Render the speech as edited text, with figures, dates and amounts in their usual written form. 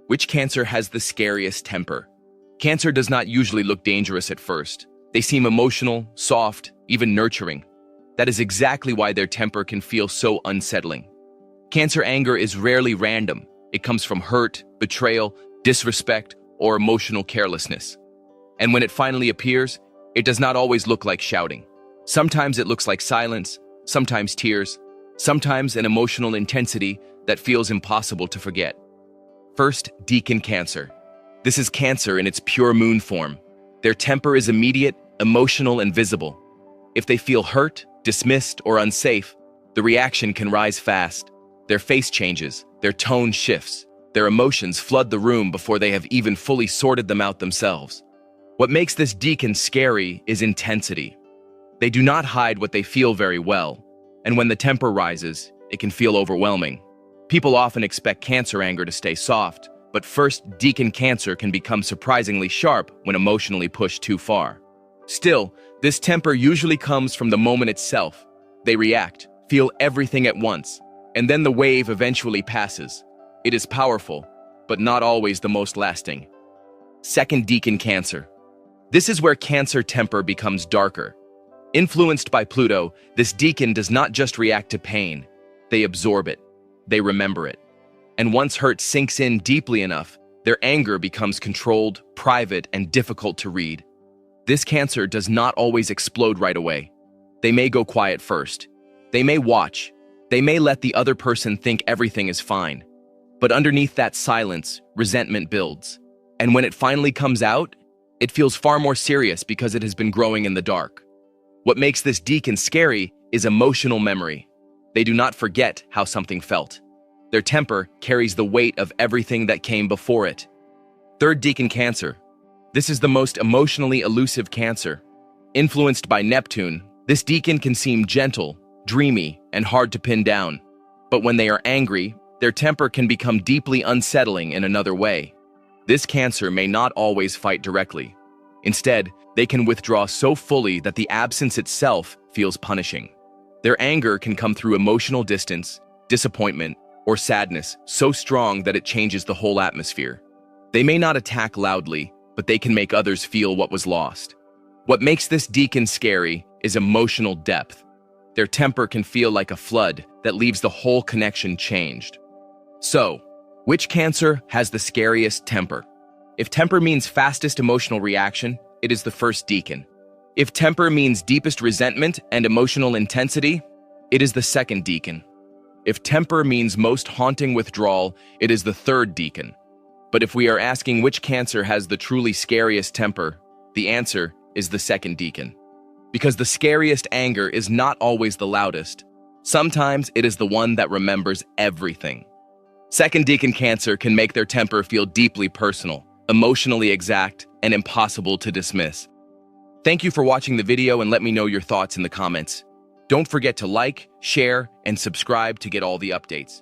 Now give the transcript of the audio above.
Which Cancer has the scariest temper? Cancer does not usually look dangerous at first. They seem emotional, soft, even nurturing. That is exactly why their temper can feel so unsettling. Cancer anger is rarely random. It comes from hurt, betrayal, disrespect, or emotional carelessness. And when it finally appears, it does not always look like shouting. Sometimes it looks like silence, sometimes tears, sometimes an emotional intensity that feels impossible to forget. First, decan Cancer. This is Cancer in its pure moon form. Their temper is immediate, emotional, and visible. If they feel hurt, dismissed, or unsafe, the reaction can rise fast. Their face changes, their tone shifts, their emotions flood the room before they have even fully sorted them out themselves. What makes this decan scary is intensity. They do not hide what they feel very well, and when the temper rises, it can feel overwhelming. People often expect Cancer anger to stay soft, but first, decan Cancer can become surprisingly sharp when emotionally pushed too far. Still, this temper usually comes from the moment itself. They react, feel everything at once, and then the wave eventually passes. It is powerful, but not always the most lasting. Second, decan Cancer. This is where Cancer temper becomes darker. Influenced by Pluto, this decan does not just react to pain. They absorb it. They remember it. And once hurt sinks in deeply enough, their anger becomes controlled, private, and difficult to read. This Cancer does not always explode right away. They may go quiet first. They may watch. They may let the other person think everything is fine. But underneath that silence, resentment builds. And when it finally comes out, it feels far more serious because it has been growing in the dark. What makes this decan scary is emotional memory. They do not forget how something felt. Their temper carries the weight of everything that came before it. Third, decan Cancer. This is the most emotionally elusive Cancer. Influenced by Neptune, this decan can seem gentle, dreamy, and hard to pin down. But when they are angry, their temper can become deeply unsettling in another way. This Cancer may not always fight directly. Instead, they can withdraw so fully that the absence itself feels punishing. Their anger can come through emotional distance, disappointment, or sadness so strong that it changes the whole atmosphere. They may not attack loudly, but they can make others feel what was lost. What makes this decan scary is emotional depth. Their temper can feel like a flood that leaves the whole connection changed. So, which Cancer has the scariest temper? If temper means fastest emotional reaction, it is the first decan. If temper means deepest resentment and emotional intensity, it is the second decan. If temper means most haunting withdrawal, it is the third decan. But if we are asking which Cancer has the truly scariest temper, the answer is the second decan. Because the scariest anger is not always the loudest. Sometimes it is the one that remembers everything. Second decan Cancer can make their temper feel deeply personal, emotionally exact, and impossible to dismiss. Thank you for watching the video and let me know your thoughts in the comments. Don't forget to like, share, and subscribe to get all the updates.